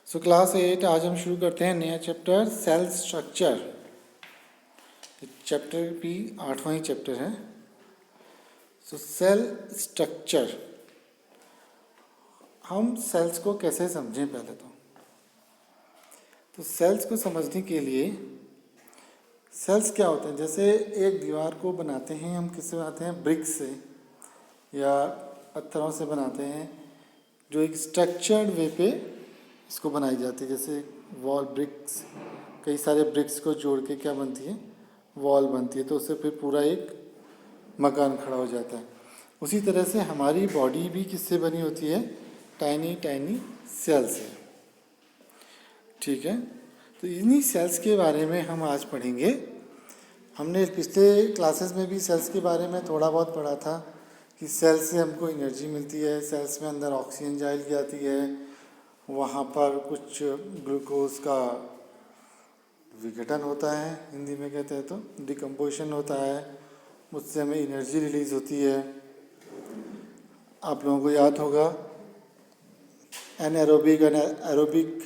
Class 8 आज हम शुरू करते हैं नया चैप्टर सेल स्ट्रक्चर। चैप्टर भी 8वां ही चैप्टर है। सेल स्ट्रक्चर, हम सेल्स को कैसे समझें पहले तो सेल्स को समझने के लिए सेल्स क्या होते हैं, जैसे एक दीवार को बनाते हैं हम किससे बनाते हैं, ब्रिक्स से या पत्थरों से बनाते हैं, जो एक स्ट्रक्चर्ड वे पे इसको बनाई जाती है। जैसे वॉल ब्रिक्स, कई सारे ब्रिक्स को जोड़ के क्या बनती है, वॉल बनती है, तो उससे फिर पूरा एक मकान खड़ा हो जाता है। उसी तरह से हमारी बॉडी भी किससे बनी होती है, टाइनी टाइनी सेल से। ठीक है, तो इन्हीं सेल्स के बारे में हम आज पढ़ेंगे। हमने पिछले क्लासेस में भी सेल्स के बारे में थोड़ा बहुत पढ़ा था कि सेल्स से हमको एनर्जी मिलती है, सेल्स में अंदर ऑक्सीजन जाइल जाती है, वहाँ पर कुछ ग्लूकोज का विघटन होता है, हिंदी में कहते हैं तो डिकम्पोजिशन होता है, उससे हमें एनर्जी रिलीज होती है। आप लोगों को याद होगा एनाएरोबिक और एरोबिक,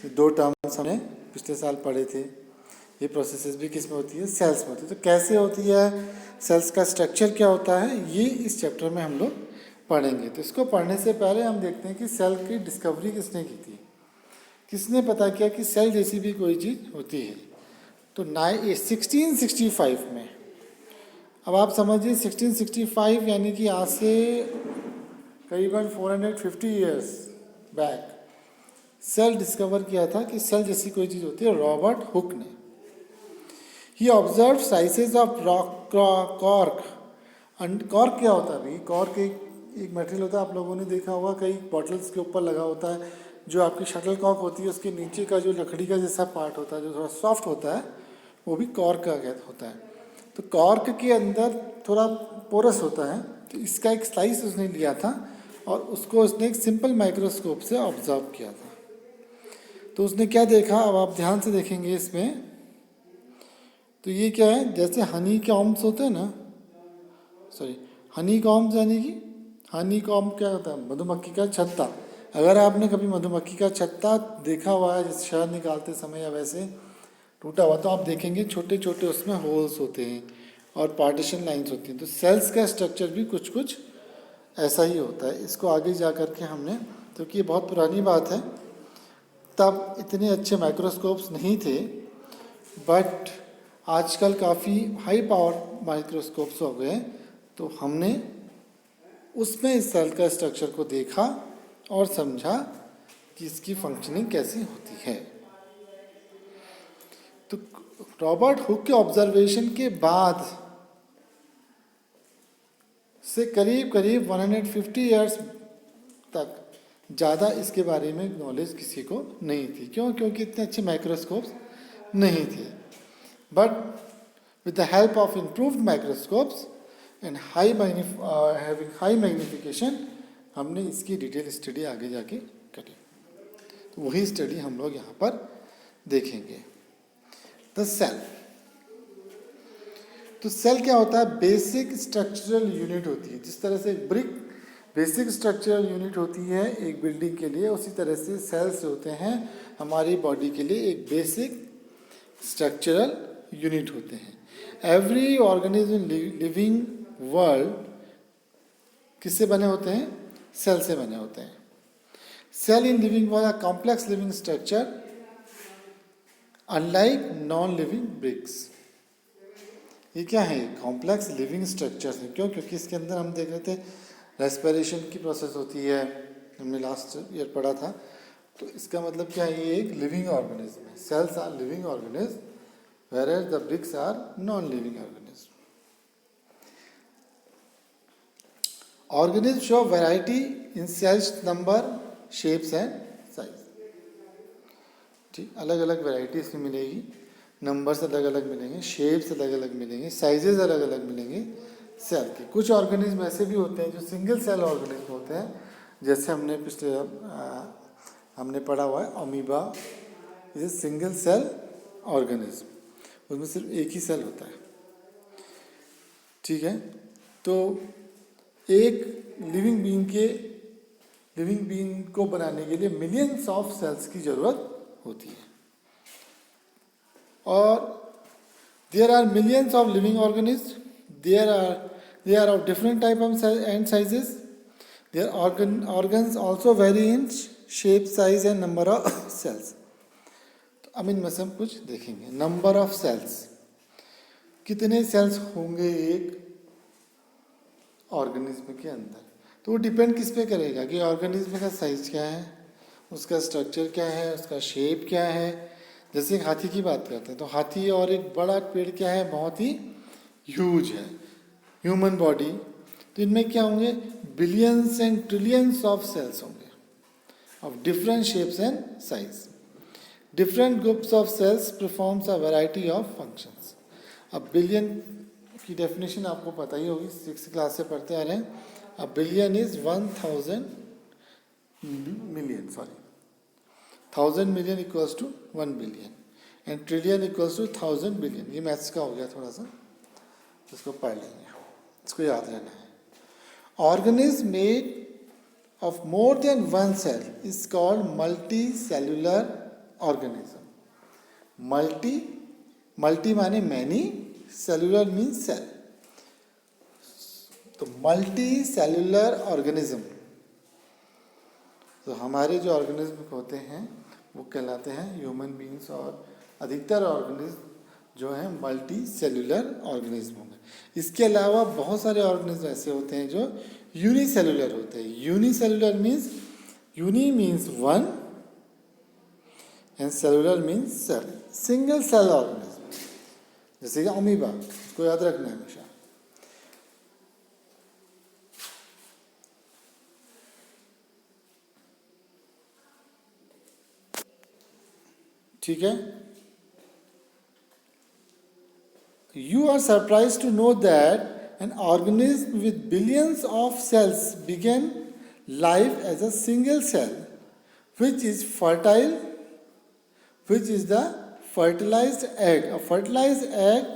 दो टर्म्स हमने पिछले साल पढ़े थे। ये प्रोसेसेस भी किस में होती है, सेल्स में होती है। तो कैसे होती है, सेल्स का स्ट्रक्चर क्या होता है, ये इस चैप्टर में हम लोग पढ़ेंगे। तो इसको पढ़ने से पहले हम देखते हैं कि सेल की डिस्कवरी किसने की थी, किसने पता किया कि सेल जैसी भी कोई चीज़ होती है। तो 1665 में, अब आप समझिए 1665 यानी कि आज से करीबन 450 ईयर्स बैक सेल डिस्कवर किया था कि सेल जैसी कोई चीज़ होती है, रॉबर्ट हुक ने। He observed sizes of cork. Cork क्या होता है भाई, कॉर्क एक मटेरियल होता है, आप लोगों ने देखा होगा कई बॉटल्स के ऊपर लगा होता है। जो आपकी शटल कॉर्क होती है उसके नीचे का जो लकड़ी का जैसा पार्ट होता है, जो थोड़ा सॉफ्ट होता है, वो भी कॉर्क का होता है। तो कॉर्क के अंदर थोड़ा पोरस होता है, तो इसका एक स्लाइस उसने लिया था और उसको उसने एक सिंपल माइक्रोस्कोप से ऑब्जर्व किया था। तो उसने क्या देखा, अब आप ध्यान से देखेंगे इसमें, तो ये क्या है, जैसे हनी कॉम्ब्स होते हैं ना, सॉरी हनी कॉम्ब्स यानी कि हनी कॉम्ब क्या होता है, मधुमक्खी का छत्ता। अगर आपने कभी मधुमक्खी का छत्ता देखा हुआ है, जैसे शहद निकालते समय या वैसे टूटा हुआ, तो आप देखेंगे छोटे छोटे उसमें होल्स होते हैं और पार्टीशन लाइंस होती हैं। तो सेल्स का स्ट्रक्चर भी कुछ कुछ ऐसा ही होता है। इसको आगे जा कर के हमने, क्योंकि ये बहुत पुरानी बात है, तब इतने अच्छे माइक्रोस्कोप्स नहीं थे, बट आजकल काफ़ी हाई पावर माइक्रोस्कोप्स हो गए, तो हमने उसमें इस सेल का स्ट्रक्चर को देखा और समझा कि इसकी फंक्शनिंग कैसी होती है। तो रॉबर्ट हुक के ऑब्जर्वेशन के बाद से करीब करीब 150 ईयर्स तक ज़्यादा इसके बारे में नॉलेज किसी को नहीं थी। क्यों? क्योंकि इतने अच्छे माइक्रोस्कोप्स नहीं थे। But with the help of improved microscopes and having high magnification, हमने इसकी डिटेल स्टडी आगे जाके करी। तो वही स्टडी हम लोग यहाँ पर देखेंगे। द सेल, तो सेल क्या होता है, बेसिक स्ट्रक्चरल यूनिट होती है। जिस तरह से ब्रिक बेसिक स्ट्रक्चरल यूनिट होती है एक बिल्डिंग के लिए, उसी तरह से सेल्स होते हैं हमारी बॉडी के लिए एक बेसिक स्ट्रक्चरल यूनिट होते हैं। एवरी ऑर्गेनिज्म लिविंग वर्ल्ड किससे बने होते हैं, सेल से बने होते हैं। Cell in living world complex living structure unlike non living bricks. ये क्या है, कॉम्प्लेक्स लिविंग स्ट्रक्चर है। क्यों? क्योंकि इसके अंदर हम देख रहे थे रेस्पिरेशन की प्रोसेस होती है, हमने लास्ट ईयर पढ़ा था। तो इसका मतलब क्या है, ये एक लिविंग ऑर्गेनिज्म है। Cells are living organism whereas the bricks are non-living organisms. Organisms show variety in cells number, shapes and size. ठीक, अलग अलग वैरायटी इसमें मिलेगी, नंबर्स अलग अलग मिलेंगे, शेप्स अलग अलग मिलेंगे, साइजेस अलग अलग मिलेंगे सेल के। कुछ ऑर्गेनिज्म ऐसे भी होते हैं जो सिंगल सेल ऑर्गेनिज्म होते हैं, जैसे हमने पिछले हमने पढ़ा हुआ है अमीबा, ये सिंगल सेल ऑर्गेनिज्म, उसमें सिर्फ एक ही सेल होता है। ठीक है, तो एक लिविंग बीइंग के लिविंग बीइंग को बनाने के लिए मिलियंस ऑफ सेल्स की जरूरत होती है। और there are millions of living organism, they are of different type of and sizes. Their organs also vary in shape, size and number of cells. तो अब इनमें से हम कुछ देखेंगे। नंबर ऑफ सेल्स, कितने सेल्स होंगे एक ऑर्गेनिज्म के अंदर, तो वो डिपेंड किस पे करेगा कि ऑर्गेनिज्म का साइज क्या है, उसका स्ट्रक्चर क्या है, उसका शेप क्या है। जैसे एक हाथी की बात करते हैं तो हाथी और एक बड़ा पेड़ क्या है, बहुत ही ह्यूज है, ह्यूमन बॉडी। तो इनमें क्या होंगे, billions and trillions of cells होंगे of different shapes and size. Different groups of cells performs a variety of functions. अब बिलियन की डेफिनेशन आपको पता ही होगी, 6th क्लास से पढ़ते आ रहे हैं। A billion is 1000 million, 1000 million equals to 1 billion and trillion equals to 1000 billion. ये मैथ्स का हो गया थोड़ा सा, इसको पढ़ लेंगे, इसको याद रहना है। Organism made of more than one cell is called multi cellular organism. Multi माने मैनी, सेल्यूलर मीन्स सेल, तो मल्टी सेल्यूलर ऑर्गेनिज्म। तो हमारे जो ऑर्गेनिज्म होते हैं वो कहलाते हैं ह्यूमन बीइंग्स, और अधिकतर ऑर्गेनिज्म जो है मल्टी सेल्यूलर ऑर्गेनिज्म होंगे। इसके अलावा बहुत सारे ऑर्गेनिज्म ऐसे होते हैं जो यूनिसेल्यूलर होते हैं। Unicellular means, uni means one and cellular means cell, single cell organism, जैसे कि अमीबा, इसको याद रखना है हमेशा। ठीक है। You are surprised to know that an organism with billions of cells began life as a single cell, which is fertile, which is the fertilized egg. A fertilized egg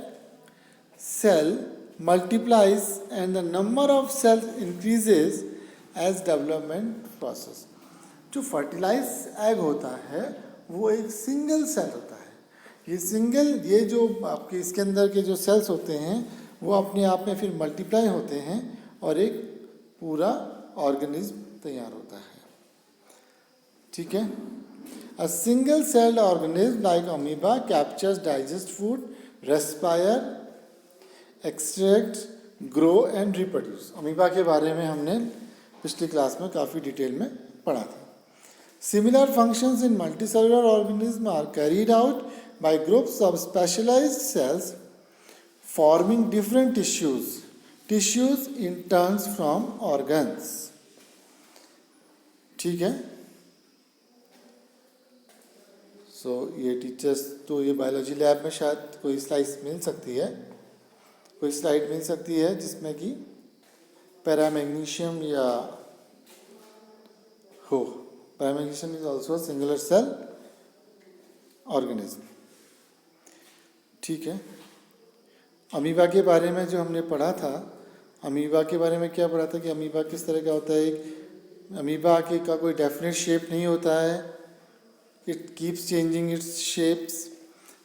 cell multiplies and the number of cells increases as development process. जो fertilize egg होता है वो एक single cell होता है। ये जो आपके इसके अंदर के जो सेल्स होते हैं वो अपने आप में फिर मल्टीप्लाई होते हैं और एक पूरा ऑर्गेनिज्म तैयार होता है। ठीक है। A single celled organism like amoeba captures digest food, respire, extract, grow and reproduce. Amoeba के बारे में हमने पिछली क्लास में काफ़ी डिटेल में पढ़ा था। Similar functions in multicellular organisms are carried out by groups of specialized cells forming different tissues. Tissues in turns from organs. ठीक है। ये टीचर्स तो ये बायोलॉजी लैब में शायद कोई स्लाइड मिल सकती है जिसमें कि पैरामैग्नीशियम या हो। Paramecium is also a singular cell organism. ठीक है। अमीबा के बारे में जो हमने पढ़ा था, अमीबा के बारे में क्या पढ़ा था कि अमीबा किस तरह का होता है। एक अमीबा का कोई डेफिनेट शेप नहीं होता है, it keeps changing it's shapes,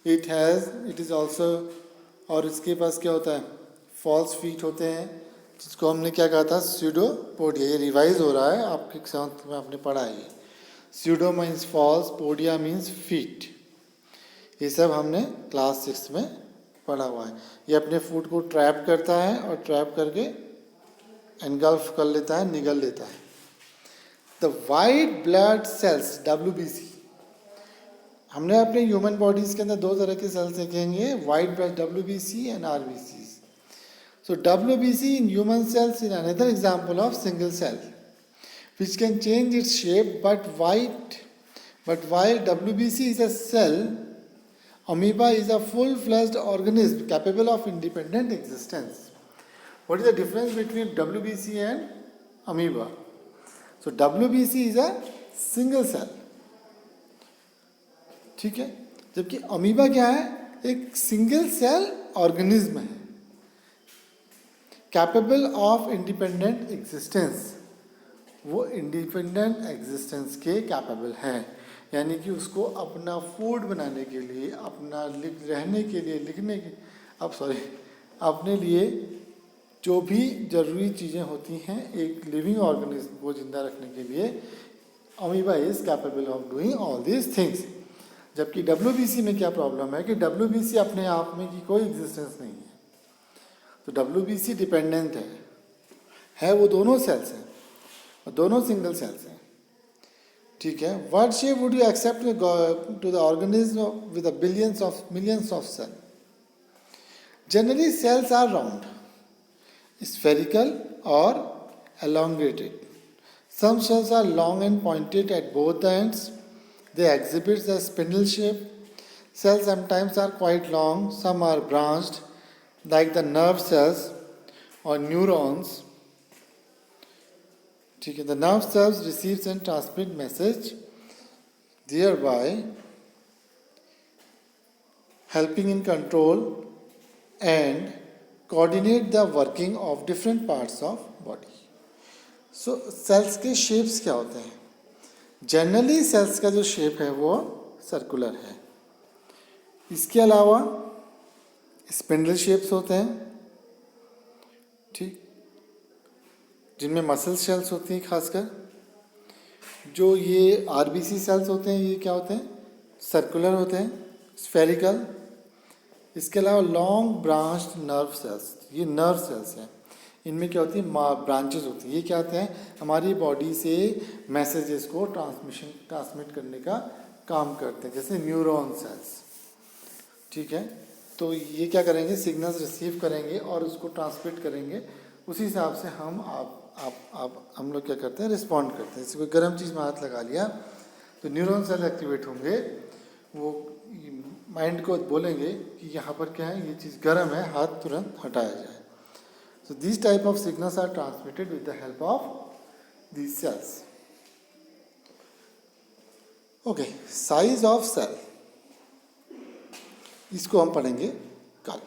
it is also, और इसके पास क्या होता है, फॉल्स फीट होते हैं, जिसको हमने क्या कहा था, स्यूडोपोडिया। ये रिवाइज हो रहा है, आपके 7th में आपने पढ़ा है। Pseudo means false, podia means feet. ये सब हमने क्लास 6 में पढ़ा हुआ है। ये अपने फूड को ट्रैप करता है और ट्रैप करके एनगल्फ कर लेता है, निगल लेता है। The white blood cells, WBC, हमने अपने ह्यूमन बॉडीज के अंदर 2 तरह के सेल्स देखेंगे, white blood WBC and RBC। So WBC in human cells is another example of single cell which can change its shape, but while WBC is a cell, amoeba is a full-fledged organism capable of independent existence. What is the difference between WBC and amoeba? So WBC is a single cell, ठीक है, जबकि amoeba क्या है, एक single cell organism है, capable of independent existence. वो independent existence के capable हैं, यानी कि उसको अपना फूड बनाने के लिए, अपना रहने के लिए, लिखने के अपने लिए जो भी ज़रूरी चीज़ें होती हैं एक लिविंग ऑर्गेनिज्म को जिंदा रखने के लिए, amoeba is capable of doing all these things. जबकि WBC में क्या प्रॉब्लम है कि WBC अपने आप में की कोई एग्जिस्टेंस नहीं है, तो WBC डिपेंडेंट है वो दोनों सेल्स हैं और दोनों सिंगल सेल्स हैं, ठीक है। What shape would you accept to the organism with millions of cell? Generally cells are round, spherical or elongated. Some cells are long and pointed at both the ends. They exhibit a spindle shape. Cells sometimes are quite long, some are branched, like the nerve cells or neurons. The nerve cells receives and transmit message, thereby helping in control and coordinate the working of different parts of body. So cells के shapes क्या होते हैं? Generally cells का जो shape है वो circular है. इसके अलावा spindle shapes होते हैं, ठीक, जिनमें मसल सेल्स होती हैं खासकर. जो ये RBC सेल्स होते हैं ये क्या होते हैं? सर्कुलर होते हैं, स्फेरिकल. इसके अलावा लॉन्ग ब्रांच्ड नर्व सेल्स, ये नर्व सेल्स हैं. इनमें क्या होती है? ब्रांचेस होती हैं. ये क्या होते हैं? हमारी बॉडी से मैसेजेस को ट्रांसमिट करने का काम करते हैं, जैसे न्यूरॉन सेल्स, ठीक है. तो ये क्या करेंगे? सिग्नल्स रिसीव करेंगे और उसको ट्रांसमिट करेंगे. उसी हिसाब से हम लोग क्या करते हैं? रिस्पॉन्ड करते हैं. जैसे कोई गर्म चीज़ में हाथ लगा लिया तो न्यूरॉन सेल एक्टिवेट होंगे, वो माइंड को बोलेंगे कि यहाँ पर क्या है, ये चीज़ गर्म है, हाथ तुरंत हटाया जाए. So this type of signals are transmitted with the help of these cells. Okay, size of cell, इसको हम पढ़ेंगे कल.